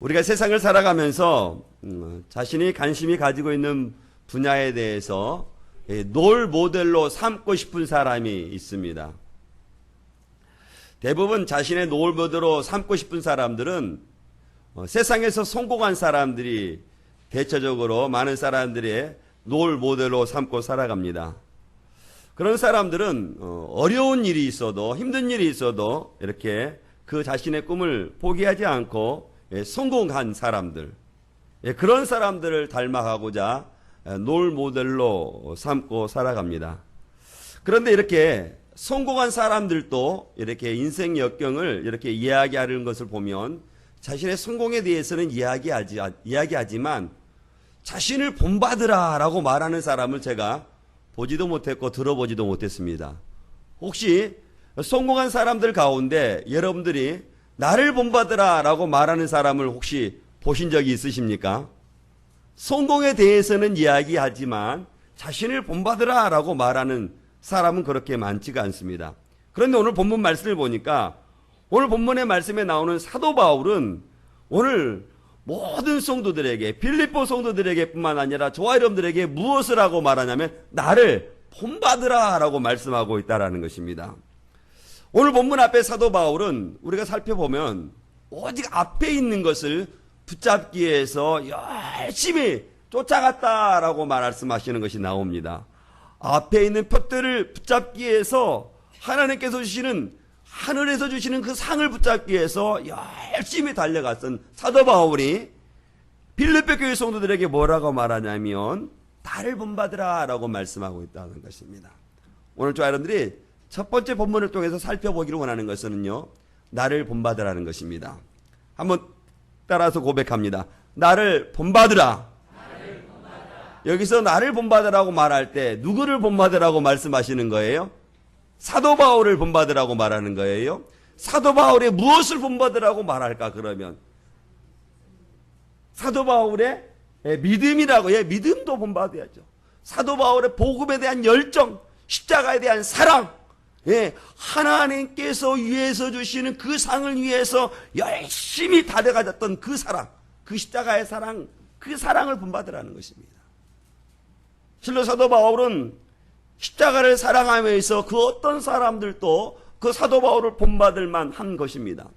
우리가 세상을 살아가면서 자신이 관심이 가지고 있는 분야에 대해서 롤 모델로 삼고 싶은 사람이 있습니다. 대부분 자신의 롤 모델로 삼고 싶은 사람들은 세상에서 성공한 사람들이 대체적으로 많은 사람들의 롤 모델로 삼고 살아갑니다. 그런 사람들은 어려운 일이 있어도 힘든 일이 있어도 이렇게 그 자신의 꿈을 포기하지 않고 성공한 사람들, 그런 사람들을 닮아가고자 롤 모델로 삼고 살아갑니다. 그런데 이렇게 성공한 사람들도 이렇게 인생 역경을 이렇게 이야기하는 것을 보면 자신의 성공에 대해서는 이야기하지만 자신을 본받으라 라고 말하는 사람을 제가 보지도 못했고 들어보지도 못했습니다. 혹시 성공한 사람들 가운데 여러분들이 나를 본받으라 라고 말하는 사람을 혹시 보신 적이 있으십니까? 성공에 대해서는 이야기하지만 자신을 본받으라 라고 말하는 사람은 그렇게 많지가 않습니다. 그런데 오늘 본문 말씀을 보니까 오늘 본문의 말씀에 나오는 사도 바울은 오늘 모든 성도들에게, 빌립보 성도들에게 뿐만 아니라 저와 여러분들에게 무엇을 하고 말하냐면 나를 본받으라 라고 말씀하고 있다는 것입니다. 오늘 본문 앞에 사도 바울은 우리가 살펴보면 오직 앞에 있는 것을 붙잡기 위해서 열심히 쫓아갔다라고 말씀하시는 것이 나옵니다. 앞에 있는 벽들을 붙잡기 위해서 하나님께서 주시는, 하늘에서 주시는 그 상을 붙잡기 위해서 열심히 달려갔던 사도 바울이 빌립보 교회 성도들에게 뭐라고 말하냐면 나를 본받으라 라고 말씀하고 있다는 것입니다. 오늘 저와 여러분들이 첫 번째 본문을 통해서 살펴보기를 원하는 것은요, 나를 본받으라는 것입니다. 한번 따라서 고백합니다. 나를 본받으라. 여기서 나를 본받으라고 말할 때 누구를 본받으라고 말씀하시는 거예요? 사도 바울을 본받으라고 말하는 거예요. 사도 바울의 무엇을 본받으라고 말할까? 그러면 사도 바울의 믿음이라고, 믿음도 본받아야죠. 사도 바울의 복음에 대한 열정, 십자가에 대한 사랑, 하나님께서 위해서 주시는 그 상을 위해서 열심히 달려가졌던 그 사랑, 그 십자가의 사랑, 그 사랑을 본받으라는 것입니다. 실로 사도 바울은 십자가를 사랑하면서 그 어떤 사람들도 그 사도 바울을 본받을 만한 것입니다.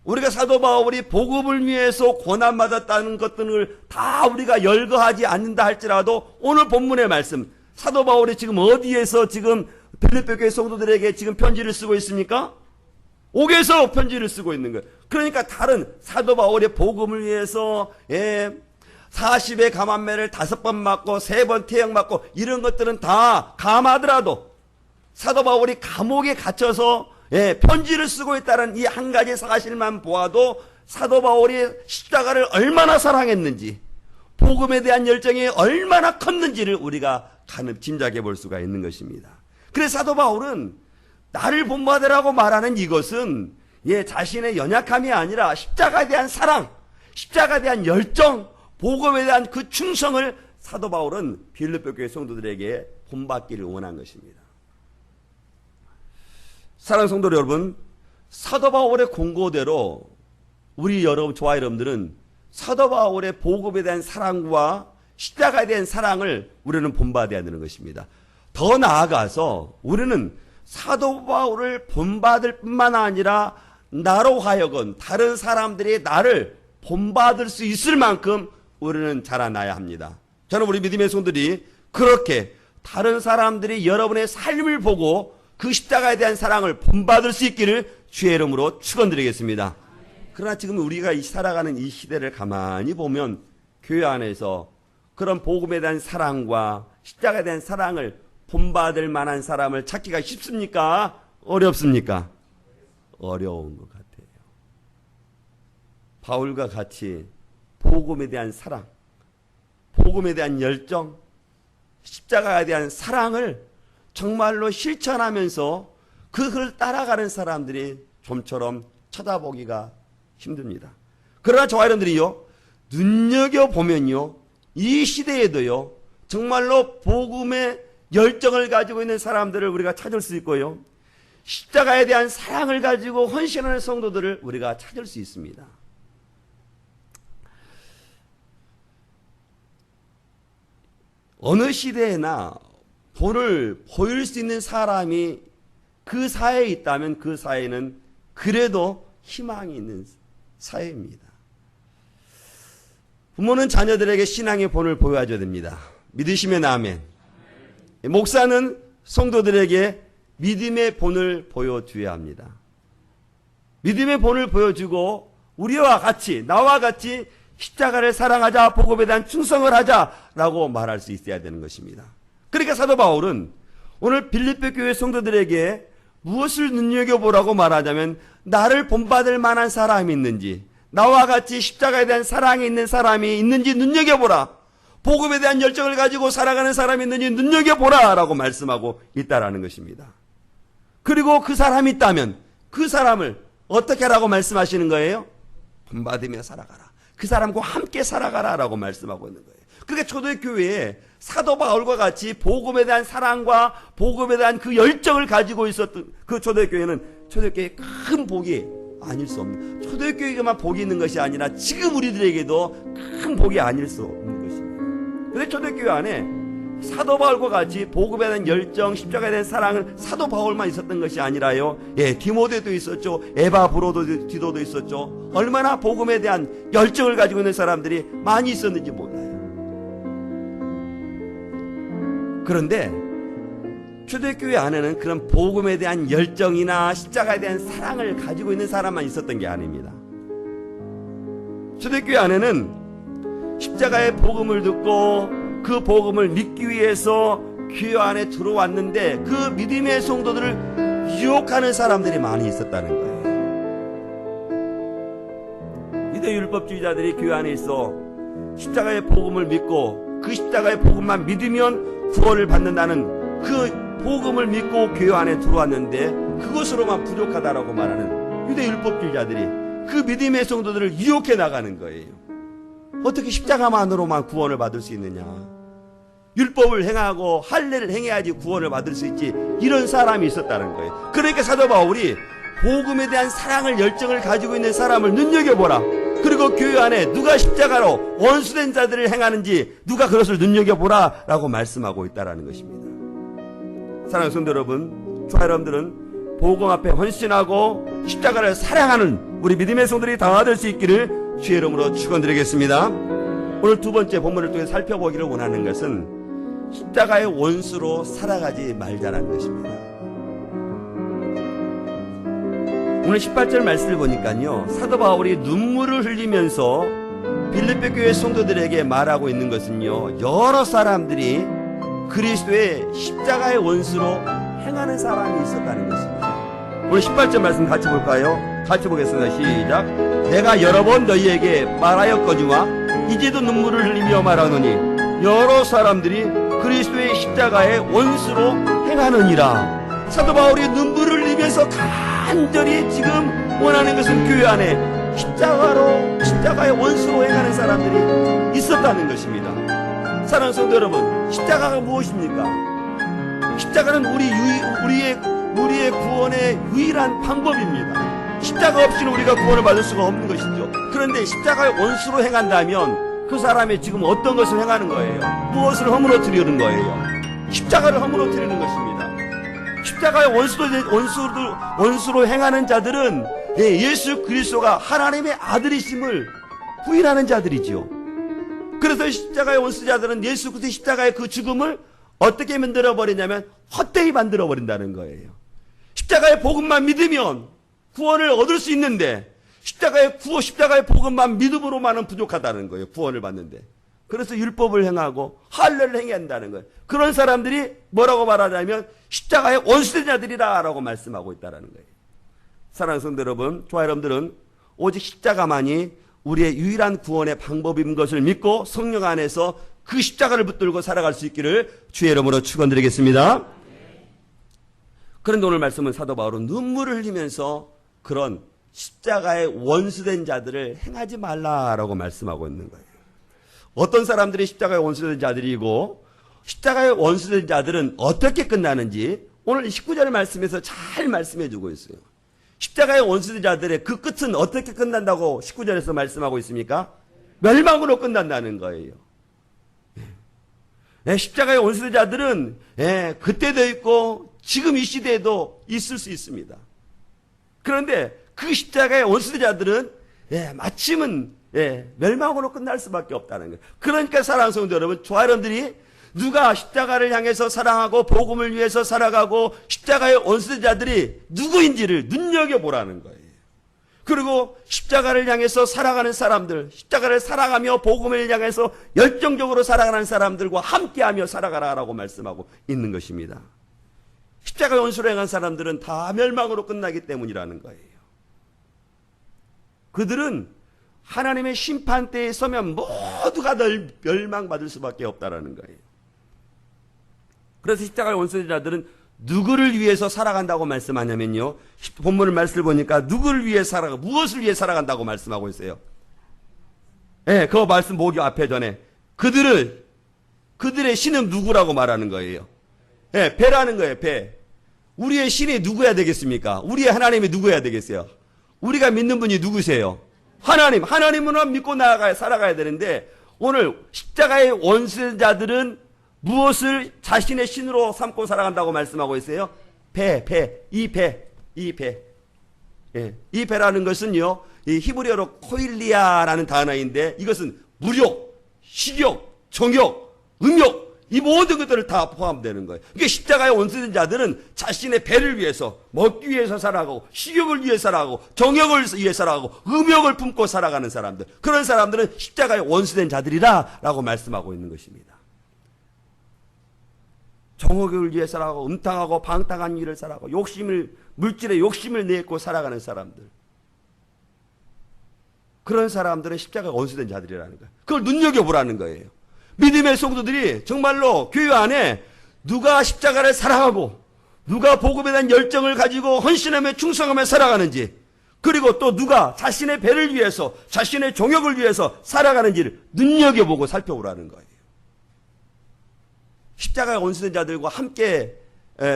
우리가 사도 바울이 복음을 위해서 고난받았다는 것들을 다 우리가 열거하지 않는다 할지라도 오늘 본문의 말씀, 사도 바울이 지금 어디에서 지금 빌립보 교회 성도들에게 지금 편지를 쓰고 있습니까? 옥에서 편지를 쓰고 있는 거예요. 그러니까 다른 사도 바울의 복음을 위해서 40의 감암매를 5번 맞고 3번 태형 맞고 이런 것들은 다 감하더라도 사도 바울이 감옥에 갇혀서 편지를 쓰고 있다는 이 한 가지 사실만 보아도 사도 바울이 십자가를 얼마나 사랑했는지, 복음에 대한 열정이 얼마나 컸는지를 우리가 가늠 짐작해 볼 수가 있는 것입니다. 그래서 사도 바울은 나를 본받으라고 말하는 이것은 자신의 연약함이 아니라 십자가에 대한 사랑, 십자가에 대한 열정, 복음에 대한 그 충성을 사도 바울은 빌립보 교회 성도들에게 본받기를 원한 것입니다. 사랑하는 성도 여러분, 사도 바울의 공고대로 우리 여러분, 저와 여러분들은 사도 바울의 복음에 대한 사랑과 십자가에 대한 사랑을 우리는 본받아야 되는 것입니다. 더 나아가서 우리는 사도 바울을 본받을 뿐만 아니라 나로 하여금 다른 사람들이 나를 본받을 수 있을 만큼 우리는 자라나야 합니다. 저는 우리 믿음의 성도들이 그렇게 다른 사람들이 여러분의 삶을 보고 그 십자가에 대한 사랑을 본받을 수 있기를 주의 이름으로 축원드리겠습니다. 그러나 지금 우리가 살아가는 이 시대를 가만히 보면 교회 안에서 그런 복음에 대한 사랑과 십자가에 대한 사랑을 본받을 만한 사람을 찾기가 쉽습니까? 어렵습니까? 어려운 것 같아요. 바울과 같이 복음에 대한 사랑, 복음에 대한 열정, 십자가에 대한 사랑을 정말로 실천하면서 그걸 따라가는 사람들이 좀처럼 쳐다보기가 힘듭니다. 그러나 저와 여러분들이요, 눈여겨보면요, 이 시대에도요, 정말로 복음의 열정을 가지고 있는 사람들을 우리가 찾을 수 있고요, 십자가에 대한 사랑을 가지고 헌신하는 성도들을 우리가 찾을 수 있습니다. 어느 시대에나 본을 보일 수 있는 사람이 그 사회에 있다면 그 사회는 그래도 희망이 있는 사회입니다. 부모는 자녀들에게 신앙의 본을 보여줘야 됩니다. 믿으시면 아멘. 목사는 성도들에게 믿음의 본을 보여줘야 합니다. 믿음의 본을 보여주고 우리와 같이, 나와 같이 십자가를 사랑하자, 복음에 대한 충성을 하자라고 말할 수 있어야 되는 것입니다. 그러니까 사도 바울은 오늘 빌립보 교회 성도들에게 무엇을 눈여겨보라고 말하자면 나를 본받을 만한 사람이 있는지, 나와 같이 십자가에 대한 사랑이 있는 사람이 있는지 눈여겨보라. 복음에 대한 열정을 가지고 살아가는 사람이 있는지 눈여겨보라 라고 말씀하고 있다라는 것입니다. 그리고 그 사람이 있다면 그 사람을 어떻게 하라고 말씀하시는 거예요? 본받으며 살아가라. 그 사람과 함께 살아가라 라고 말씀하고 있는 거예요. 그러니까 초대교회에 사도 바울과 같이 복음에 대한 사랑과 복음에 대한 그 열정을 가지고 있었던 그 초대교회는 초대교회의 큰 복이 아닐 수 없는, 초대교회에만 복이 있는 것이 아니라 지금 우리들에게도 큰 복이 아닐 수 없는 것입니다. 그런데 초대교회 안에 사도 바울과 같이 복음에 대한 열정, 십자가에 대한 사랑은 사도 바울만 있었던 것이 아니라요, 디모데도 있었죠, 에바 브로도 디도도 있었죠. 얼마나 복음에 대한 열정을 가지고 있는 사람들이 많이 있었는지 몰라요. 그런데 초대교회 안에는 그런 복음에 대한 열정이나 십자가에 대한 사랑을 가지고 있는 사람만 있었던 게 아닙니다. 초대교회 안에는 십자가의 복음을 듣고 그 복음을 믿기 위해서 교회 안에 들어왔는데 그 믿음의 성도들을 유혹하는 사람들이 많이 있었다는 거예요. 유대율법주의자들이 교회 안에 있어 십자가의 복음을 믿고 그 십자가의 복음만 믿으면 구원을 받는다는 그 복음을 믿고 교회 안에 들어왔는데 그것으로만 부족하다라고 말하는 유대율법주의자들이 그 믿음의 성도들을 유혹해 나가는 거예요. 어떻게 십자가만으로만 구원을 받을 수 있느냐? 율법을 행하고 할례를 행해야지 구원을 받을 수 있지. 이런 사람이 있었다는 거예요. 그러니까 사도 바울이 복음에 대한 사랑을, 열정을 가지고 있는 사람을 눈여겨보라. 그리고 교회 안에 누가 십자가로 원수된 자들을 행하는지 누가 그것을 눈여겨보라 라고 말씀하고 있다는 것입니다. 사랑하는 성도 여러분, 저와 여러분들은 복음 앞에 헌신하고 십자가를 사랑하는 우리 믿음의 성도들이 다 될 수 있기를 주의 이름으로 축원드리겠습니다. 오늘 두 번째 본문을 통해 살펴보기를 원하는 것은 십자가의 원수로 살아가지 말자라는 것입니다. 오늘 18절 말씀을 보니까요, 사도 바울이 눈물을 흘리면서 빌립보 교회 성도들에게 말하고 있는 것은요, 여러 사람들이 그리스도의 십자가의 원수로 행하는 사람이 있었다는 것입니다. 오늘 18절 말씀 같이 볼까요? 같이 보겠습니다. 시작. 내가 여러 번 너희에게 말하였거니와 이제도 눈물을 흘리며 말하노니 여러 사람들이 그리스도의 십자가의 원수로 행하느니라. 사도 바울이 눈물을 흘리면서 간절히 지금 원하는 것은 교회 안에 십자가의 원수로 행하는 사람들이 있었다는 것입니다. 사랑하는 성도 여러분, 십자가가 무엇입니까? 십자가는 우리의 구원의 유일한 방법입니다. 십자가 없이는 우리가 구원을 받을 수가 없는 것이죠. 그런데 십자가의 원수로 행한다면 그 사람이 지금 어떤 것을 행하는 거예요? 무엇을 허물어뜨리는 거예요? 십자가를 허물어뜨리는 것입니다. 십자가의 원수로 행하는 자들은 예수 그리스도가 하나님의 아들이심을 부인하는 자들이지요. 그래서 십자가의 원수자들은 예수 그리스도의 십자가의 그 죽음을 어떻게 만들어버리냐면 헛되이 만들어버린다는 거예요. 십자가의 복음만 믿으면 구원을 얻을 수 있는데 십자가의 복음만 믿음으로만은 부족하다는 거예요. 구원을 받는데. 그래서 율법을 행하고 할례를 행해야 한다는 거예요. 그런 사람들이 뭐라고 말하냐면 십자가의 원수된 자들이라 라고 말씀하고 있다는 거예요. 사랑하는 성도 여러분, 저와 여러분들은 오직 십자가만이 우리의 유일한 구원의 방법인 것을 믿고 성령 안에서 그 십자가를 붙들고 살아갈 수 있기를 주의 이름으로 축원드리겠습니다. 그런데 오늘 말씀은 사도 바울은 눈물을 흘리면서 그런 십자가의 원수된 자들을 행하지 말라라고 말씀하고 있는 거예요. 어떤 사람들이 십자가의 원수된 자들이고 십자가의 원수된 자들은 어떻게 끝나는지 오늘 19절 말씀에서 잘 말씀해 주고 있어요. 십자가의 원수된 자들의 그 끝은 어떻게 끝난다고 19절에서 말씀하고 있습니까? 멸망으로 끝난다는 거예요. 십자가의 원수자들은 그때도 있고 지금 이 시대에도 있을 수 있습니다. 그런데 그 십자가의 원수자들은 마침은 멸망으로 끝날 수밖에 없다는 거예요. 그러니까 사랑하는 성도 여러분, 저와 여러분들이 누가 십자가를 향해서 사랑하고 복음을 위해서 살아가고 십자가의 원수자들이 누구인지를 눈여겨보라는 거예요. 그리고 십자가를 향해서 살아가는 사람들, 십자가를 사랑하며 복음을 향해서 열정적으로 살아가는 사람들과 함께하며 살아가라라고 말씀하고 있는 것입니다. 십자가의 원수를 행한 사람들은 다 멸망으로 끝나기 때문이라는 거예요. 그들은 하나님의 심판대에 서면 모두가 멸망받을 수밖에 없다라는 거예요. 그래서 십자가의 원수자들은 누구를 위해서 살아간다고 말씀하냐면요, 본문을 말씀을 보니까 누구를 위해 살아가, 무엇을 위해 살아간다고 말씀하고 있어요. 그 말씀 보기 앞에 전에 그들의 신은 누구라고 말하는 거예요. 배라는 거예요. 배. 우리의 신이 누구야 되겠습니까? 우리의 하나님이 누구야 되겠어요? 우리가 믿는 분이 누구세요? 하나님은 믿고 살아가야 되는데, 오늘 십자가의 원수자들은 무엇을 자신의 신으로 삼고 살아간다고 말씀하고 있어요? 이 배라는 것은요, 이 히브리어로 코일리아라는 단어인데, 이것은 무력, 식욕, 정욕, 음욕, 이 모든 것들을 다 포함되는 거예요. 이게 십자가의 원수된 자들은 자신의 배를 위해서, 먹기 위해서 살아가고, 식욕을 위해 살아가고, 정욕을 위해 살아가고, 음욕을 품고 살아가는 사람들, 그런 사람들은 십자가의 원수된 자들이라 라고 말씀하고 있는 것입니다. 정욕을 위해 살아가고, 음탕하고 방탕한 일을 살아가고, 물질에 욕심을 내고 살아가는 사람들, 그런 사람들은 십자가의 원수된 자들이라는 거예요. 그걸 눈여겨보라는 거예요. 믿음의 성도들이 정말로 교회 안에 누가 십자가를 사랑하고, 누가 복음에 대한 열정을 가지고 헌신하며 충성하며 살아가는지, 그리고 또 누가 자신의 배를 위해서, 자신의 정욕을 위해서 살아가는지를 눈여겨보고 살펴보라는 거예요. 십자가의 원수된 자들과 함께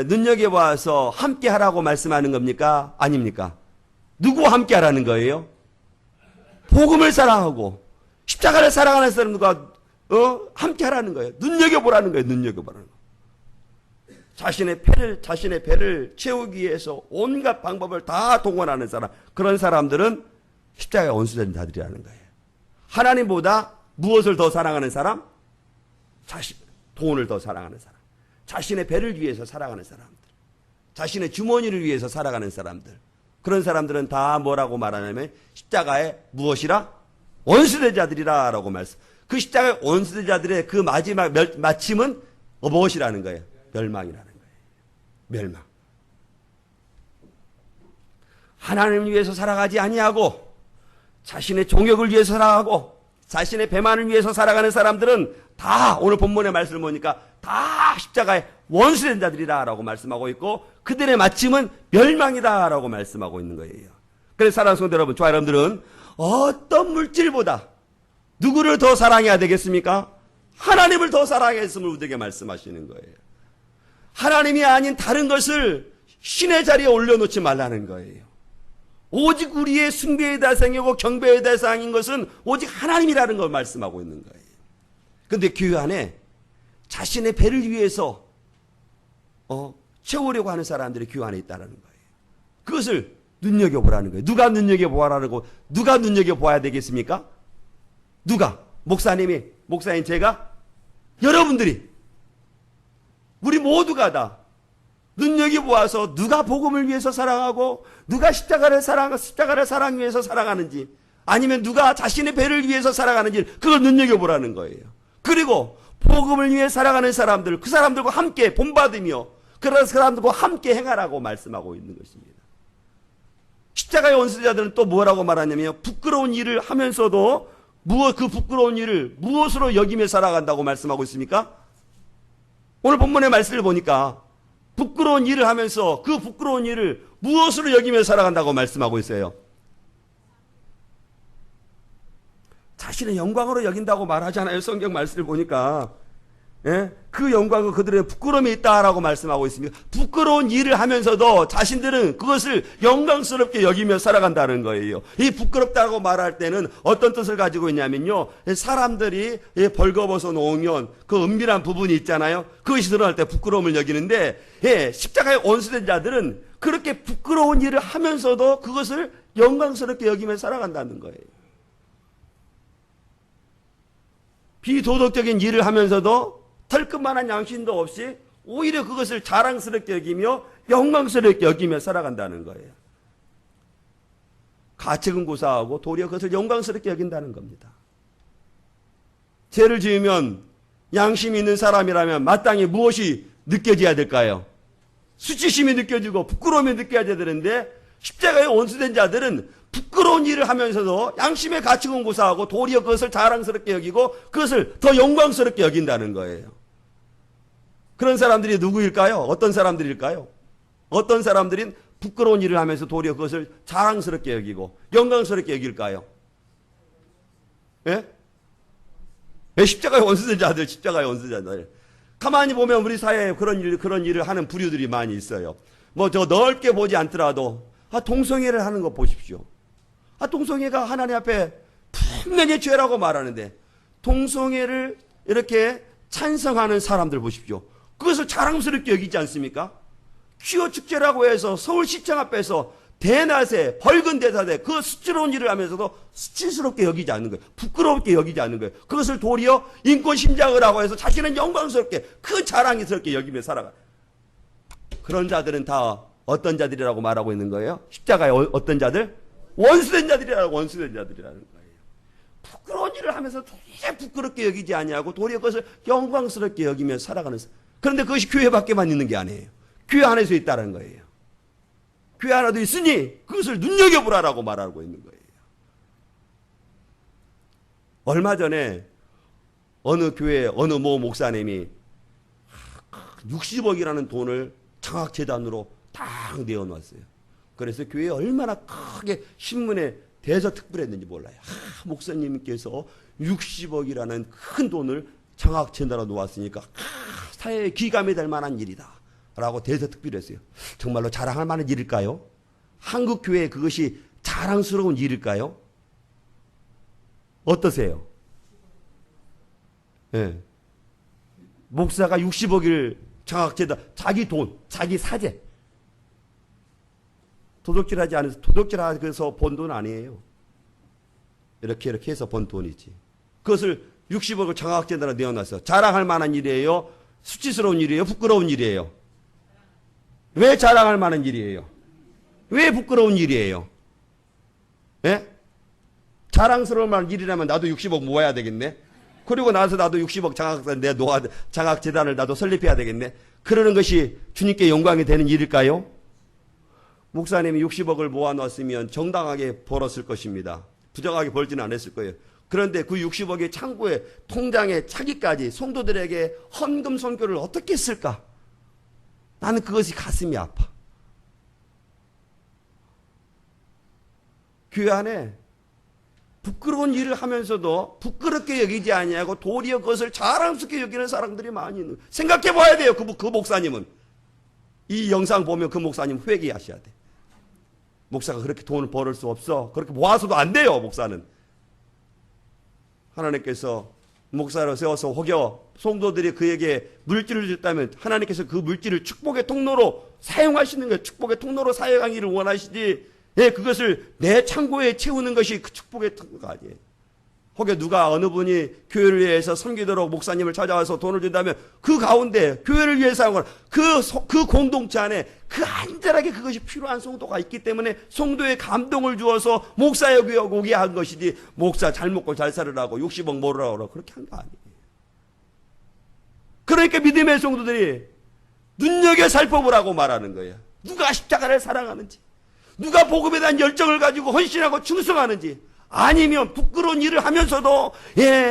눈여겨봐서 함께 하라고 말씀하는 겁니까? 아닙니까? 누구와 함께 하라는 거예요? 복음을 사랑하고 십자가를 사랑하는 사람들과 함께 하라는 거예요. 눈여겨보라는 거예요. 눈여겨보라는 거예요. 자신의 배를 채우기 위해서 온갖 방법을 다 동원하는 사람, 그런 사람들은 십자가의 원수된 자들이라는 거예요. 하나님보다 무엇을 더 사랑하는 사람? 돈을 더 사랑하는 사람, 자신의 배를 위해서 살아가는 사람들, 자신의 주머니를 위해서 살아가는 사람들, 그런 사람들은 다 뭐라고 말하냐면 십자가의 무엇이라? 원수된 자들이라 라고 말씀. 그 십자가의 원수된 자들의 그 마지막 마침은 무엇이라는 거예요? 멸망이라는 거예요. 멸망. 하나님을 위해서 살아가지 아니하고 자신의 종욕을 위해서 살아가고 자신의 배만을 위해서 살아가는 사람들은 다 오늘 본문의 말씀을 보니까 다 십자가의 원수된 자들이다 라고 말씀하고 있고, 그들의 마침은 멸망이다 라고 말씀하고 있는 거예요. 그래서 사랑하는 성도 여러분, 저와 여러분들은 어떤 물질보다 누구를 더 사랑해야 되겠습니까? 하나님을 더 사랑했음을 우리에게 말씀하시는 거예요. 하나님이 아닌 다른 것을 신의 자리에 올려놓지 말라는 거예요. 오직 우리의 숭배의 대상이고 경배의 대상인 것은 오직 하나님이라는 걸 말씀하고 있는 거예요. 그런데 교회 안에 자신의 배를 위해서 채우려고 하는 사람들이 교회 안에 있다는 거예요. 그것을 눈여겨보라는 거예요. 누가 눈여겨보라고, 누가 눈여겨보아야 되겠습니까? 누가? 목사님 제가? 여러분들이, 우리 모두가 다 눈여겨보아서 누가 복음을 위해서 살아가고 누가 십자가를 사랑하기 위해서 살아가는지, 아니면 누가 자신의 배를 위해서 살아가는지 그걸 눈여겨보라는 거예요. 그리고 복음을 위해 살아가는 사람들, 그 사람들과 함께 본받으며 그런 사람들과 함께 행하라고 말씀하고 있는 것입니다. 십자가의 원수자들은 또 뭐라고 말하냐면 부끄러운 일을 하면서도 그 부끄러운 일을 무엇으로 여기며 살아간다고 말씀하고 있습니까? 오늘 본문의 말씀을 보니까 부끄러운 일을 하면서 그 부끄러운 일을 무엇으로 여기며 살아간다고 말씀하고 있어요. 자신의 영광으로 여긴다고 말하잖아요. 성경 말씀을 보니까 예? 그 영광은 그들의 부끄러움이 있다라고 말씀하고 있습니다. 부끄러운 일을 하면서도 자신들은 그것을 영광스럽게 여기며 살아간다는 거예요. 이 부끄럽다고 말할 때는 어떤 뜻을 가지고 있냐면요, 사람들이 벌거벗어 놓으면 그 은밀한 부분이 있잖아요. 그것이 드러날 때 부끄러움을 여기는데, 십자가에 원수된 자들은 그렇게 부끄러운 일을 하면서도 그것을 영광스럽게 여기며 살아간다는 거예요. 비도덕적인 일을 하면서도 털끝만한 양심도 없이 오히려 그것을 자랑스럽게 여기며 영광스럽게 여기며 살아간다는 거예요. 가책은 고사하고 도리어 그것을 영광스럽게 여긴다는 겁니다. 죄를 지으면 양심이 있는 사람이라면 마땅히 무엇이 느껴져야 될까요? 수치심이 느껴지고 부끄러움이 느껴져야 되는데, 십자가에 원수된 자들은 부끄러운 일을 하면서도 양심의 가책은 고사하고 도리어 그것을 자랑스럽게 여기고 그것을 더 영광스럽게 여긴다는 거예요. 그런 사람들이 누구일까요? 어떤 사람들일까요? 어떤 사람들인 부끄러운 일을 하면서 도리어 그것을 자랑스럽게 여기고 영광스럽게 여길까요? 예? 십자가의 원수된 자들, 십자가의 원수된 자들. 가만히 보면 우리 사회에 그런 일을 하는 부류들이 많이 있어요. 뭐 저 넓게 보지 않더라도 동성애를 하는 거 보십시오. 동성애가 하나님 앞에 분명히 죄라고 말하는데 동성애를 이렇게 찬성하는 사람들 보십시오. 그것을 자랑스럽게 여기지 않습니까? 퀴어 축제라고 해서 서울시청 앞에서 대낮에 벌금 대사대 그 수치로운 일을 하면서도 수치스럽게 여기지 않는 거예요. 부끄럽게 여기지 않는 거예요. 그것을 도리어 인권 심장을 하고 해서 자신은 영광스럽게 그 자랑스럽게 여기며 살아가. 그런 자들은 다 어떤 자들이라고 말하고 있는 거예요? 십자가의 어떤 자들? 원수된 자들이라고, 원수된 자들이라는 거예요. 부끄러운 일을 하면서 도리어 부끄럽게 여기지 아니하고 도리어 그것을 영광스럽게 여기며 살아가는. 그런데 그것이 교회 밖에만 있는 게 아니에요. 교회 안에서 있다는 거예요. 교회 안에도 있으니 그것을 눈여겨보라라고 말하고 있는 거예요. 얼마 전에 어느 교회 어느 모 목사님이 60억이라는 돈을 장학재단으로 딱 내어놨어요. 그래서 교회에 얼마나 크게 신문에 대서특필했는지 몰라요. 목사님께서 60억이라는 큰 돈을 장학재단으로 놓았으니까 사회에 기감이 될 만한 일이다 라고 대서특필했어요. 정말로 자랑할 만한 일일까요? 한국 교회에 그것이 자랑스러운 일일까요? 어떠세요? 네. 목사가 60억을 장학재단, 자기 돈, 자기 사재, 도둑질하지 않아서, 도둑질해서 번 돈 아니에요. 이렇게 해서 번 돈이지. 그것을 60억을 장학재단으로 내어놨어. 자랑할 만한 일이에요? 수치스러운 일이에요? 부끄러운 일이에요? 왜 자랑할 만한 일이에요? 왜 부끄러운 일이에요? 예? 자랑스러울 만한 일이라면 나도 60억 모아야 되겠네? 그리고 나서 나도 60억 장학재단을 나도 설립해야 되겠네? 그러는 것이 주님께 영광이 되는 일일까요? 목사님이 60억을 모아놨으면 정당하게 벌었을 것입니다. 부정하게 벌지는 않았을 거예요. 그런데 그 60억의 창고에, 통장에 차기까지 성도들에게 헌금 선교를 어떻게 했을까? 나는 그것이 가슴이 아파. 교회 안에 부끄러운 일을 하면서도 부끄럽게 여기지 아니하고 도리어 그것을 자랑스럽게 여기는 사람들이 많이 있는. 생각해 봐야 돼요. 그 목사님은. 이 영상 보면 그 목사님 회개하셔야 돼. 목사가 그렇게 돈을 벌을 수 없어. 그렇게 모아서도 안 돼요, 목사는. 하나님께서 목사로 세워서 혹여 성도들이 그에게 물질을 줬다면 하나님께서 그 물질을 축복의 통로로 사용하시는 거예요. 축복의 통로로 사용하기를 원하시지, 그것을 내 창고에 채우는 것이 그 축복의 통로가 아니에요. 혹여 누가 어느 분이 교회를 위해서 섬기도록 목사님을 찾아와서 돈을 준다면 그 가운데 교회를 위해서 사용하는 그 공동체 안에 그 안전하게 그것이 필요한 성도가 있기 때문에 성도의 감동을 주어서 목사에게 오게 한 것이지, 목사 잘 먹고 잘 살으라고 60억 모으라고 그렇게 한 거 아니에요. 그러니까 믿음의 성도들이 눈여겨 살펴보라고 말하는 거예요. 누가 십자가를 사랑하는지, 누가 복음에 대한 열정을 가지고 헌신하고 충성하는지, 아니면 부끄러운 일을 하면서도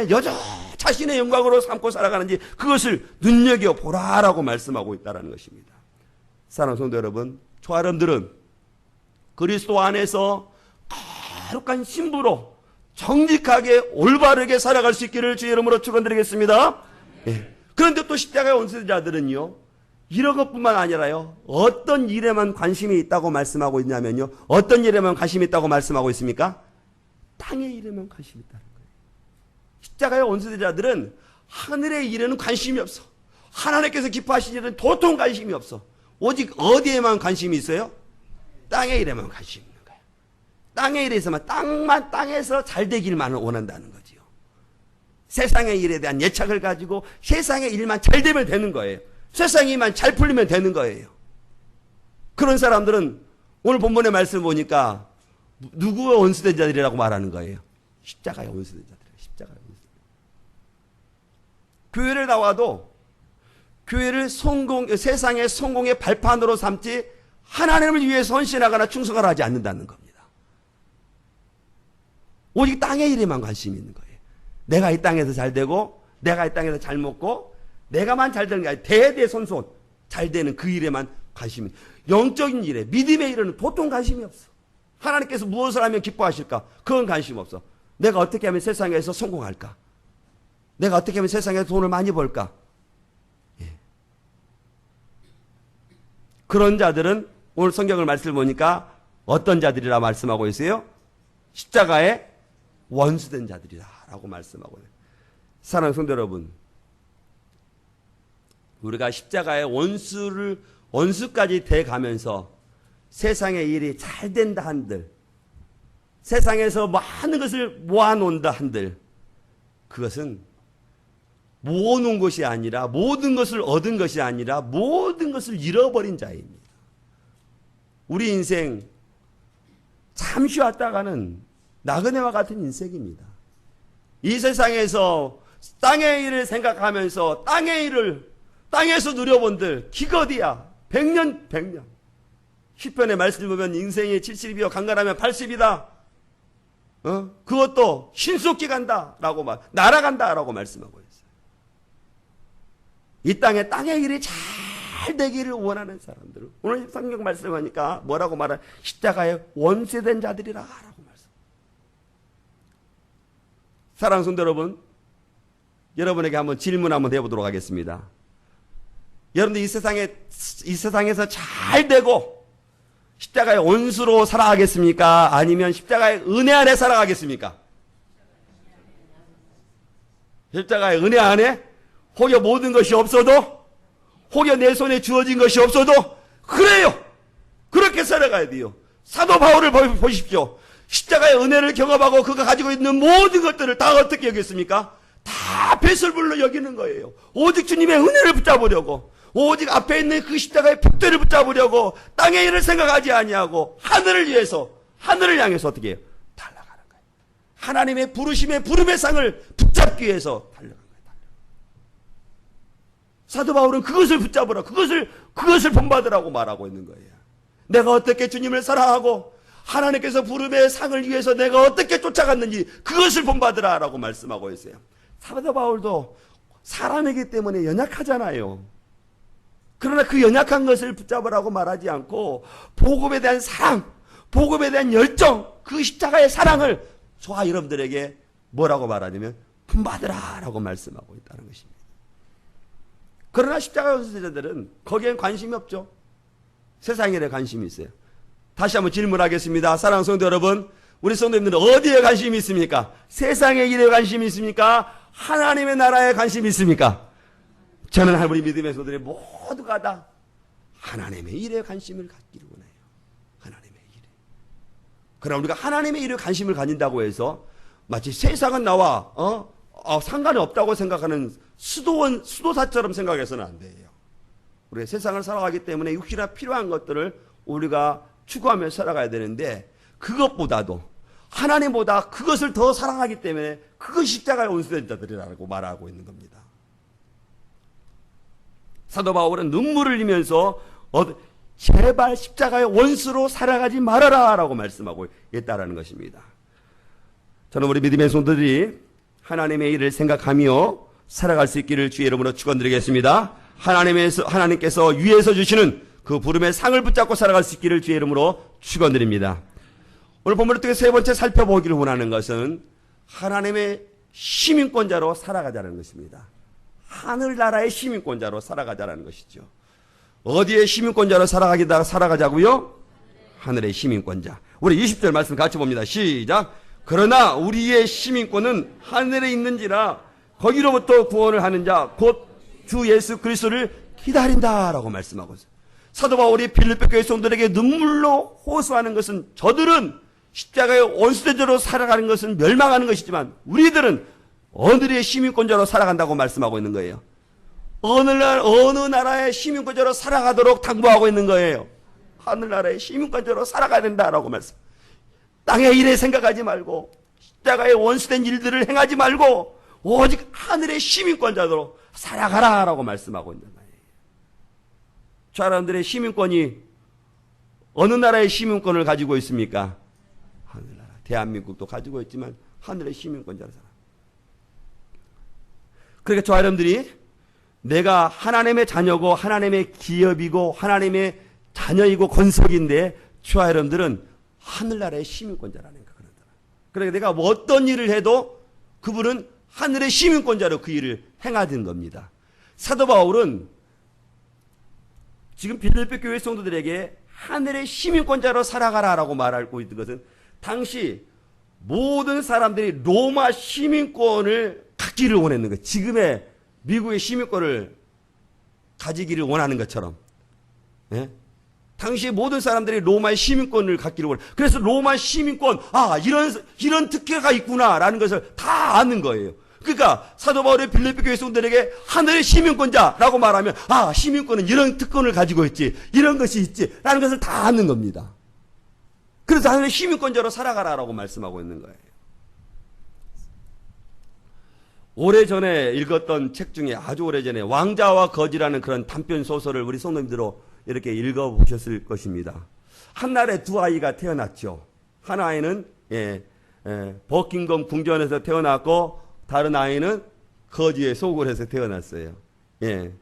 여전히 자신의 영광으로 삼고 살아가는지 그것을 눈여겨보라라고 말씀하고 있다는 것입니다. 사랑하는 성도 여러분, 저 여러분들은 그리스도 안에서 거룩한 신부로 정직하게 올바르게 살아갈 수 있기를 주의 이름으로 축원드리겠습니다. 그런데 또 십자가의 원수된 자들은요, 이런 것뿐만 아니라요, 어떤 일에만 관심이 있다고 말씀하고 있냐면요, 어떤 일에만 관심이 있다고 말씀하고 있습니까? 땅의 일에만 관심이 있다는 거예요. 십자가의 원수된 자들은 하늘의 일에는 관심이 없어. 하나님께서 기뻐하신 일은 도통 관심이 없어. 오직 어디에만 관심이 있어요? 땅의 일에만 관심이 있는 거예요. 땅의 일에서만, 땅에서 잘 되길만 원한다는 거지요. 세상의 일에 대한 예착을 가지고 세상의 일만 잘 되면 되는 거예요. 세상의 일만 잘 풀리면 되는 거예요. 그런 사람들은 오늘 본문의 말씀을 보니까 누구의 원수된 자들이라고 말하는 거예요? 십자가의 원수된 자들이에요. 십자가의 원수된 자들. 교회를 나와도 교회를 세상의 성공의 발판으로 삼지 하나님을 위해서 헌신하거나 충성을 하지 않는다는 겁니다. 오직 땅의 일에만 관심이 있는 거예요. 내가 이 땅에서 잘 되고, 내가 이 땅에서 잘 먹고, 내가만 잘 되는 게 아니라 대대손손 잘 되는 그 일에만 관심이 있는 거예요. 영적인 일에, 믿음의 일에는 보통 관심이 없어. 하나님께서 무엇을 하면 기뻐하실까? 그건 관심 없어. 내가 어떻게 하면 세상에서 성공할까? 내가 어떻게 하면 세상에서 돈을 많이 벌까? 예. 그런 자들은 오늘 성경을 말씀을 보니까 어떤 자들이라 말씀하고 있어요? 십자가의 원수된 자들이다 라고 말씀하고 있어요. 사랑하는 성도 여러분, 우리가 십자가의 원수까지 돼가면서 세상의 일이 잘 된다 한들, 세상에서 많은 것을 모아놓는다 한들, 그것은 모아놓은 것이 아니라, 모든 것을 얻은 것이 아니라 모든 것을 잃어버린 자입니다. 우리 인생 잠시 왔다가는 나그네와 같은 인생입니다. 이 세상에서 땅의 일을 생각하면서 땅에서 누려본들 기껏이야 100년 시편의 말씀을 보면 인생이 70이요 강건하면 80이다. 그것도 신속히 간다라고 날아간다라고 말씀하고 있어요. 이 땅의 일이 잘 되기를 원하는 사람들, 오늘 성경 말씀하니까 뭐라고 말하? 십자가의 원수된 자들이라고 말씀. 사랑하는 성도 여러분, 여러분에게 한번 질문 한번 해보도록 하겠습니다. 여러분들 이 세상에서 잘 되고 십자가의 원수로 살아가겠습니까? 아니면 십자가의 은혜 안에 살아가겠습니까? 십자가의 은혜 안에 혹여 모든 것이 없어도, 혹여 내 손에 주어진 것이 없어도, 그래요. 그렇게 살아가야 돼요. 사도 바울을 보십시오. 십자가의 은혜를 경험하고 그가 가지고 있는 모든 것들을 다 어떻게 여겼습니까? 다 배설물로 여기는 거예요. 오직 주님의 은혜를 붙잡으려고, 오직 앞에 있는 그 십자가의 벽돌을 붙잡으려고 땅의 일을 생각하지 아니하고 하늘을 위해서, 하늘을 향해서 어떻게 해요? 달려가는 거예요. 하나님의 부르심의 부름의 상을 붙잡기 위해서 달려가는 거예요. 사도 바울은 그것을 붙잡으라, 그것을 본받으라고 말하고 있는 거예요. 내가 어떻게 주님을 사랑하고 하나님께서 부름의 상을 위해서 내가 어떻게 쫓아갔는지 그것을 본받으라라고 말씀하고 있어요. 사도 바울도 사람이기 때문에 연약하잖아요. 그러나 그 연약한 것을 붙잡으라고 말하지 않고 복음에 대한 사랑, 복음에 대한 열정, 그 십자가의 사랑을 저와 여러분들에게 뭐라고 말하냐면 본받으라라고 말씀하고 있다는 것입니다. 그러나 십자가 원수자들은 거기엔 관심이 없죠. 세상 일에 관심이 있어요. 다시 한번 질문하겠습니다. 사랑하는 성도 여러분, 우리 성도님들은 어디에 관심이 있습니까? 세상의 일에 관심이 있습니까? 하나님의 나라에 관심이 있습니까? 저는 우리 믿음의 성도들이 모두가 다 하나님의 일에 관심을 갖기를 원해요. 하나님의 일에. 그러나 우리가 하나님의 일에 관심을 가진다고 해서 마치 세상은 나와 상관이 없다고 생각하는 수도사처럼 생각해서는 안 돼요. 우리가 세상을 살아가기 때문에 육신에 필요한 것들을 우리가 추구하며 살아가야 되는데, 그것보다도 하나님보다 그것을 더 사랑하기 때문에 그것이 십자가의 원수된 자들이라고 말하고 있는 겁니다. 사도 바울은 눈물을 흘리면서 제발 십자가의 원수로 살아가지 말아라 라고 말씀하고 있다는 것입니다. 저는 우리 믿음의 성도들이 하나님의 일을 생각하며 살아갈 수 있기를 주의 이름으로 축원드리겠습니다. 하나님께서 위에서 주시는 그 부름의 상을 붙잡고 살아갈 수 있기를 주의 이름으로 축원드립니다. 오늘 본문을 통해 세 번째 살펴보기를 원하는 것은 하나님의 시민권자로 살아가자는 것입니다. 하늘나라의 시민권자로 살아가자라는 것이죠. 어디에 시민권자로 살아가자고요? 하늘의 시민권자. 우리 20절 말씀 같이 봅니다. 시작. 그러나 우리의 시민권은 하늘에 있는지라 거기로부터 구원을 하는 자 곧 주 예수 그리스도를 기다린다라고 말씀하고 있어요. 사도 바울이 빌립보 교회 성도들에게 눈물로 호소하는 것은 저들은 십자가의 원수대적으로 살아가는 것은 멸망하는 것이지만 우리들은 어느의 시민권자로 살아간다고 말씀하고 있는 거예요. 어느 나라의 시민권자로 살아가도록 당부하고 있는 거예요. 하늘나라의 시민권자로 살아가야 된다라고 말씀. 땅의 일에 생각하지 말고 십자가의 원수된 일들을 행하지 말고 오직 하늘의 시민권자로 살아가라라고 말씀하고 있는 거예요. 저 사람들의 시민권이 어느 나라의 시민권을 가지고 있습니까? 하늘나라. 대한민국도 가지고 있지만 하늘의 시민권자로 살아. 그러니까 저 사람들이 내가 하나님의 자녀고 하나님의 기업이고 하나님의 자녀이고 권속인데 저 사람들은 하늘나라의 시민권자라는 거. 그러니까 내가 뭐 어떤 일을 해도 그분은 하늘의 시민권자로 그 일을 행하는 겁니다. 사도 바울은 지금 빌립보 교회 성도들에게 하늘의 시민권자로 살아가라라고 말하고 있는 것은 당시 모든 사람들이 로마 시민권을 갖기를 원했는 거예요. 지금의 미국의 시민권을 가지기를 원하는 것처럼. 예? 당시 모든 사람들이 로마의 시민권을 갖기를 원해요. 그래서 로마 시민권, 이런 특혜가 있구나라는 것을 다 아는 거예요. 그러니까 사도 바울의 빌립보 교회 성도들에게 하늘의 시민권자라고 말하면 시민권은 이런 특권을 가지고 있지, 이런 것이 있지라는 것을 다 아는 겁니다. 그래서 하늘의 시민권자로 살아가라라고 말씀하고 있는 거예요. 오래전에 읽었던 책 중에 아주 오래전에 왕자와 거지라는 그런 단편 소설을 우리 성도님들로 이렇게 읽어보셨을 것입니다. 한날에 두 아이가 태어났죠. 한 아이는 버킹엄 궁전에서 태어났고 다른 아이는 거지의 소굴에서 태어났어요. 예.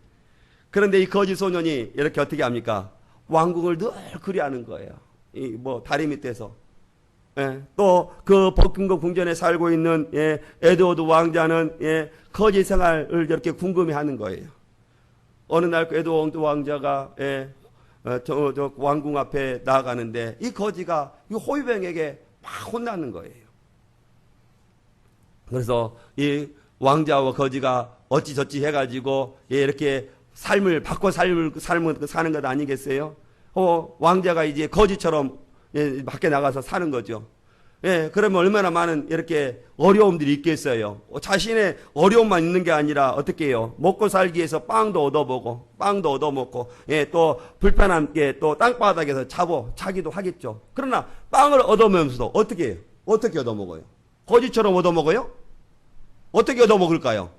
그런데 이 거지 소년이 이렇게 어떻게 합니까? 왕궁을 늘 그리하는 거예요. 다리 밑에서. 예. 또 그 버킹엄 궁전에 살고 있는 에드워드 왕자는 거지 생활을 이렇게 궁금해하는 거예요. 어느 날 그 에드워드 왕자가 저 왕궁 앞에 나아가는데 이 거지가 이 호위병에게 막 혼나는 거예요. 그래서 이 왕자와 거지가 어찌저찌 해가지고 이렇게 삶을 바꿔 삶을 사는 것 아니겠어요? 왕자가 이제 거지처럼 밖에 나가서 사는 거죠. 그러면 얼마나 많은 이렇게 어려움들이 있겠어요. 자신의 어려움만 있는 게 아니라 어떻게 해요? 먹고 살기 위해서 빵도 얻어보고, 빵도 얻어먹고, 또 불편한 게 또 땅바닥에서 자기도 하겠죠. 그러나 빵을 얻어먹으면서도 어떻게 해요? 어떻게 얻어먹어요? 거지처럼 얻어먹어요? 어떻게 얻어먹을까요?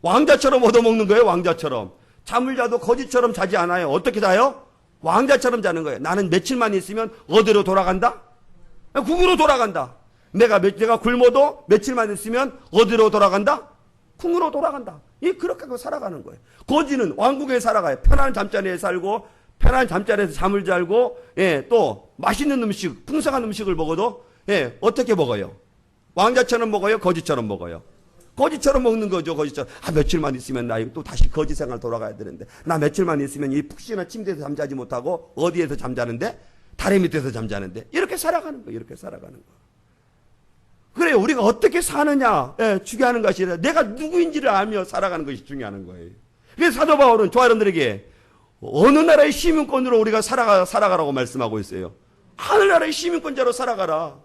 왕자처럼 얻어먹는 거예요, 왕자처럼. 잠을 자도 거지처럼 자지 않아요. 어떻게 자요? 왕자처럼 자는 거예요. 나는 며칠만 있으면 어디로 돌아간다? 궁으로 돌아간다. 내가 굶어도 며칠만 있으면 어디로 돌아간다? 궁으로 돌아간다. 그렇게 하고 살아가는 거예요. 거지는 왕궁에 살아가요. 편안한 잠자리에 살고, 편안한 잠자리에서 잠을 자고, 또 맛있는 음식, 풍성한 음식을 먹어도, 어떻게 먹어요? 왕자처럼 먹어요? 거지처럼 먹어요? 거지처럼 먹는 거죠, 거지처럼. 며칠만 있으면 나 또 다시 거지 생활 돌아가야 되는데, 나 며칠만 있으면 이 푹신한 침대에서 잠자지 못하고, 어디에서 잠자는데? 다리 밑에서 잠자는데. 이렇게 살아가는 거예요, 이렇게 살아가는 거. 그래요, 우리가 어떻게 사느냐, 중요한 것이 아니라 내가 누구인지를 알며 살아가는 것이 중요한 거예요. 그래서 사도 바울은 저 사람들에게 어느 나라의 시민권으로 우리가 살아가라고 말씀하고 있어요. 하늘나라의 시민권자로 살아가라.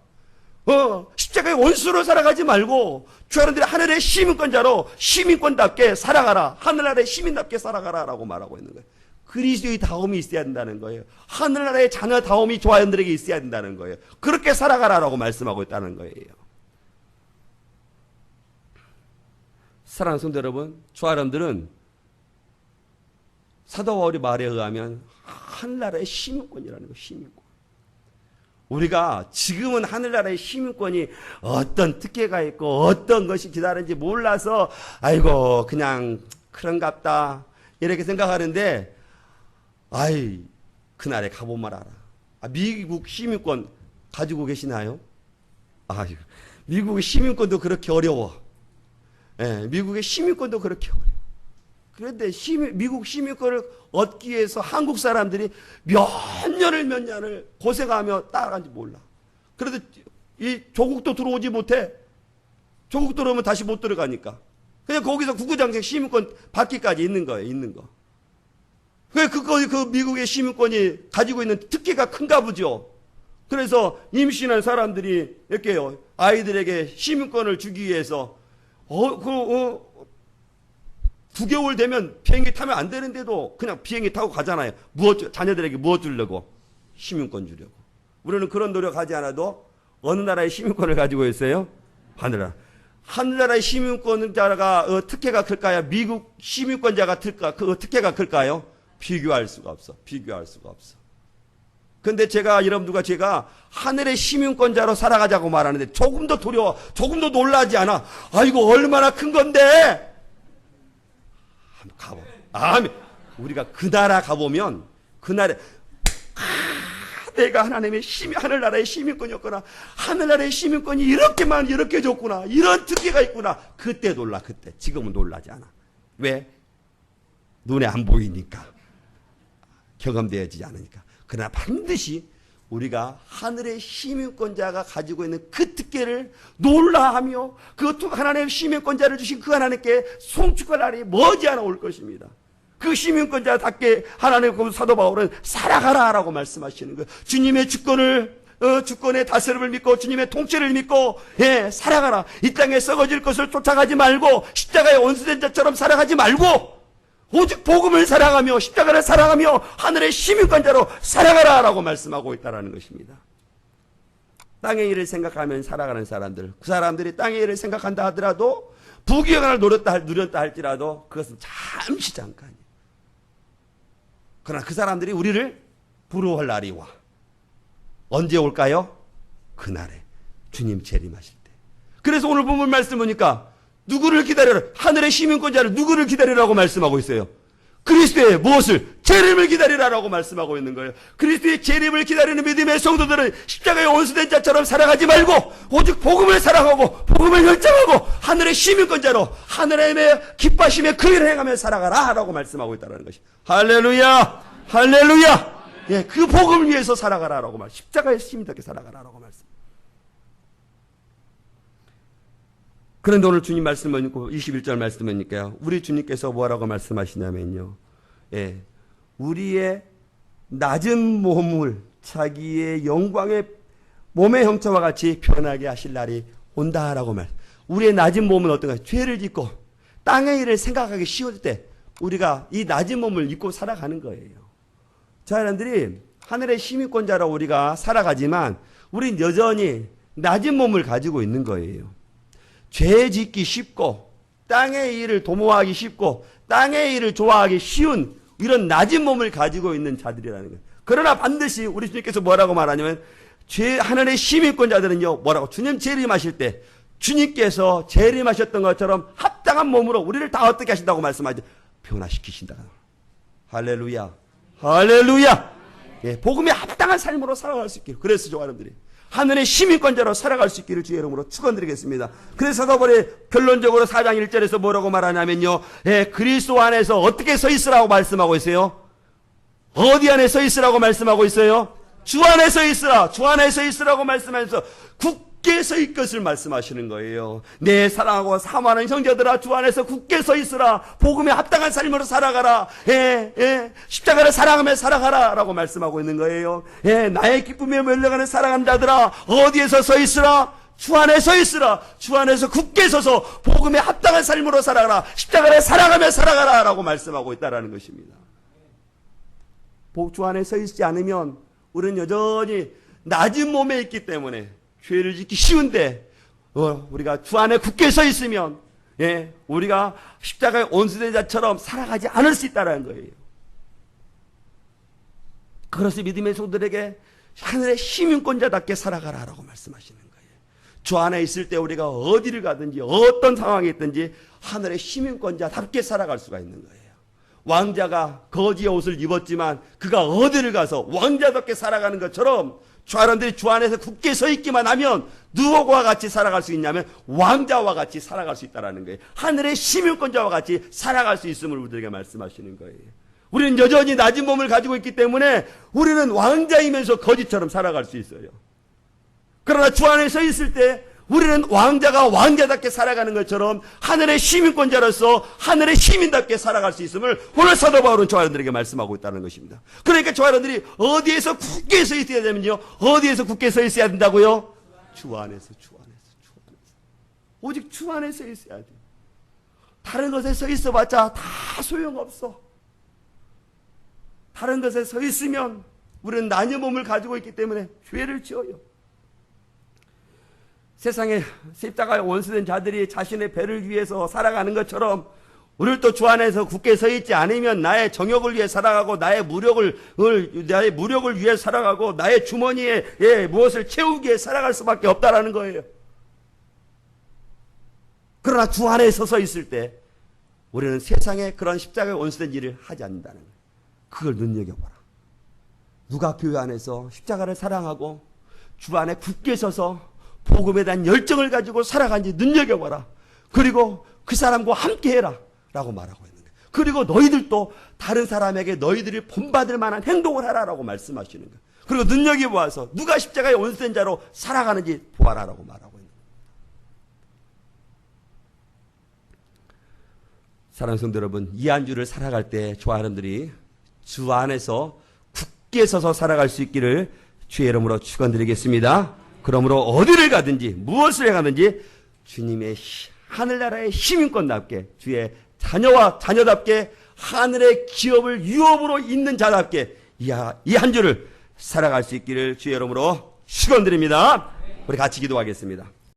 십자가의 원수로 살아가지 말고 주하나님들의 하늘의 시민권자로 시민권답게 살아가라. 하늘나라의 시민답게 살아가라라고 말하고 있는 거예요. 그리스도의 다움이 있어야 된다는 거예요. 하늘나라의 자녀 다움이 조하연들에게 있어야 된다는 거예요. 그렇게 살아가라라고 말씀하고 있다는 거예요. 사랑하는 성도 여러분, 조하연들은 사도 바울의 말에 의하면 하늘나라의 시민권이라는 거예요. 시민권. 우리가 지금은 하늘나라의 시민권이 어떤 특혜가 있고 어떤 것이 기다리는지 몰라서 아이고 그냥 그런갑다 이렇게 생각하는데 그날에 가보면 알아. 미국 시민권 가지고 계시나요? 미국의 시민권도 그렇게 어려워. 미국의 시민권도 그렇게 어려워. 그런데 미국 시민권을 얻기 위해서 한국 사람들이 몇 년을 고생하며 따라간지 몰라. 그래도 이 조국도 들어오지 못해. 조국 들어오면 다시 못 들어가니까. 그냥 거기서 국구장생 시민권 받기까지 있는 거예요, 있는 거. 그 미국의 시민권이 가지고 있는 특혜가 큰가 보죠. 그래서 임신한 사람들이 이렇게 아이들에게 시민권을 주기 위해서 9개월 되면 비행기 타면 안 되는데도 그냥 비행기 타고 가잖아요. 자녀들에게 무엇 주려고? 시민권 주려고. 우리는 그런 노력하지 않아도 어느 나라의 시민권을 가지고 있어요? 하늘나라. 하늘나라의 시민권자가 특혜가 클까요? 미국 시민권자가 그 특혜가 클까요? 비교할 수가 없어. 비교할 수가 없어. 근데 제가 하늘의 시민권자로 살아가자고 말하는데 조금도 두려워, 조금도 놀라지 않아. 아이고, 얼마나 큰 건데! 한번 가보. 아멘. 우리가 그 나라 가보면, 그 나라, 내가 하늘나라의 시민권이었구나. 하늘나라의 시민권이 이렇게 줬구나. 이런 특혜가 있구나. 그때 놀라, 그때. 지금은 놀라지 않아. 왜? 눈에 안 보이니까. 경험되어지지 않으니까. 그러나 반드시 우리가 하늘의 시민권자가 가지고 있는 그 특혜를 놀라하며 그 하나님의 시민권자를 주신 그 하나님께 송축할 날이 머지않아 올 것입니다. 그 시민권자답게 하나님의 사도 바울은 살아가라라고 말씀하시는 거예요. 주님의 주권의 다스림을 믿고 주님의 통치를 믿고 살아가라. 이 땅에 썩어질 것을 쫓아가지 말고 십자가에 원수된 자처럼 살아가지 말고 오직 복음을 사랑하며 십자가를 사랑하며 하늘의 시민권자로 살아가라라고 말씀하고 있다는 것입니다. 땅의 일을 생각하면 살아가는 사람들, 그 사람들이 땅의 일을 생각한다 하더라도 부귀영화를 누렸다 할지라도 그것은 잠시 잠깐이에요. 그러나 그 사람들이 우리를 부러워할 날이 와. 언제 올까요? 그날에 주님 재림하실 때. 그래서 오늘 본문 말씀 보니까 누구를 기다려라? 하늘의 시민권자를 누구를 기다리라고 말씀하고 있어요? 그리스도의 무엇을? 재림을 기다리라라고 말씀하고 있는 거예요. 그리스도의 재림을 기다리는 믿음의 성도들은 십자가에 원수된 자처럼 살아가지 말고 오직 복음을 사랑하고 복음을 결정하고 하늘의 시민권자로 하늘의 기뻐하심에 그 일을 행하며 살아가라 라고 말씀하고 있다는 것이. 할렐루야! 할렐루야! 예, 그 복음을 위해서 살아가라라고 말. 십자가의 시민답게 살아가라라고 말씀. 그런데 오늘 주님 말씀을 읽고 21절 말씀을 읽니까요. 우리 주님께서 뭐라고 말씀하시냐면요. 예, 우리의 낮은 몸을 자기의 영광의 몸의 형체와 같이 변하게 하실 날이 온다라고 말. 우리의 낮은 몸은 어떤가? 죄를 짓고 땅의 일을 생각하기 쉬울 때 우리가 이 낮은 몸을 입고 살아가는 거예요. 저 사람들이 하늘의 시민권자로 우리가 살아가지만 우린 여전히 낮은 몸을 가지고 있는 거예요. 죄 짓기 쉽고 땅의 일을 도모하기 쉽고 땅의 일을 좋아하기 쉬운 이런 낮은 몸을 가지고 있는 자들이라는 거예요. 그러나 반드시 우리 주님께서 뭐라고 말하냐면 하늘의 시민권자들은요 뭐라고 주님 재림하실 때 주님께서 재림하셨던 것처럼 합당한 몸으로 우리를 다 어떻게 하신다고 말씀하죠? 변화시키신다. 할렐루야. 할렐루야. 예, 복음에 합당한 삶으로 살아갈 수 있기를. 그래서 저 사람들이 하늘의 시민권자로 살아갈 수 있기를 주의 이름으로 축원드리겠습니다. 그래서 사도바울이 결론적으로 4장 1절에서 뭐라고 말하냐면요. 예, 그리스도 안에서 어떻게 서 있으라고 말씀하고 있어요? 어디 안에 서 있으라고 말씀하고 있어요? 주 안에 서 있으라. 주 안에 서 있으라고 말씀하면서 굳게 서 있을 것을 말씀하시는 거예요. 내 사랑하고 사모하는 형제들아 주 안에서 굳게 서 있으라. 복음에 합당한 삶으로 살아가라. 십자가를 사랑하며 살아가라 라고 말씀하고 있는 거예요. 나의 기쁨에 몰려가는 사랑하는 자들아 어디에서 서 있으라? 주 안에 서 있으라. 주 안에서 굳게 서서 복음에 합당한 삶으로 살아가라. 십자가를 사랑하며 살아가라 라고 말씀하고 있다는 것입니다. 주 안에 서 있지 않으면 우리는 여전히 낮은 몸에 있기 때문에 죄를 짓기 쉬운데 우리가 주 안에 굳게 서 있으면 우리가 십자가의 원수된 자처럼 살아가지 않을 수 있다는 거예요. 그래서 믿음의 성도들에게 하늘의 시민권자답게 살아가라라고 말씀하시는 거예요. 주 안에 있을 때 우리가 어디를 가든지 어떤 상황에 있든지 하늘의 시민권자답게 살아갈 수가 있는 거예요. 왕자가 거지의 옷을 입었지만 그가 어디를 가서 왕자답게 살아가는 것처럼 사람들이 주 안에서 굳게 서 있기만 하면 누구와 같이 살아갈 수 있냐면 왕자와 같이 살아갈 수 있다는 거예요. 하늘의 시민권자와 같이 살아갈 수 있음을 우리들에게 말씀하시는 거예요. 우리는 여전히 낮은 몸을 가지고 있기 때문에 우리는 왕자이면서 거지처럼 살아갈 수 있어요. 그러나 주 안에 서 있을 때 우리는 왕자가 왕자답게 살아가는 것처럼 하늘의 시민권자로서 하늘의 시민답게 살아갈 수 있음을 오늘 사도 바울은 저 여러분들에게 말씀하고 있다는 것입니다. 그러니까 저 여러분들이 어디에서 굳게 서 있어야 되면요, 어디에서 굳게 서 있어야 된다고요? 주 안에서. 오직 주 안에 서 있어야 돼요. 다른 것에 서 있어봤자 다 소용없어. 다른 것에 서 있으면 우리는 나뉘어 몸을 가지고 있기 때문에 죄를 지어요. 세상에 십자가에 원수된 자들이 자신의 배를 위해서 살아가는 것처럼 우리를 또 주 안에서 굳게 서 있지 않으면 나의 정욕을 위해 살아가고 나의 무력을 위해 살아가고 나의 주머니에 무엇을 채우기 위해 살아갈 수밖에 없다라는 거예요. 그러나 주 안에 서서 있을 때 우리는 세상에 그런 십자가에 원수된 일을 하지 않는다는 거예요. 그걸 눈여겨보라. 누가 교회 안에서 십자가를 사랑하고 주 안에 굳게 서서 복음에 대한 열정을 가지고 살아간지 눈여겨봐라. 그리고 그 사람과 함께해라 라고 말하고 있는 거예요. 그리고 너희들도 다른 사람에게 너희들이 본받을 만한 행동을 하라라고 말씀하시는 거예요. 그리고 눈여겨보아서 누가 십자가에 원수된 자로 살아가는지 보아라라고 말하고 있는 거예요. 사랑하는 성도 여러분, 이 한 주를 살아갈 때 저와 여러분들이 주 안에서 굳게 서서 살아갈 수 있기를 주의 이름으로 축원드리겠습니다. 그러므로 어디를 가든지 무엇을 해가든지 주님의 하늘나라의 시민권답게 주의 자녀답게 하늘의 기업을 유업으로 잇는 자답게 이 한 주를 살아갈 수 있기를 주의 이름으로 축원드립니다. 우리 같이 기도하겠습니다.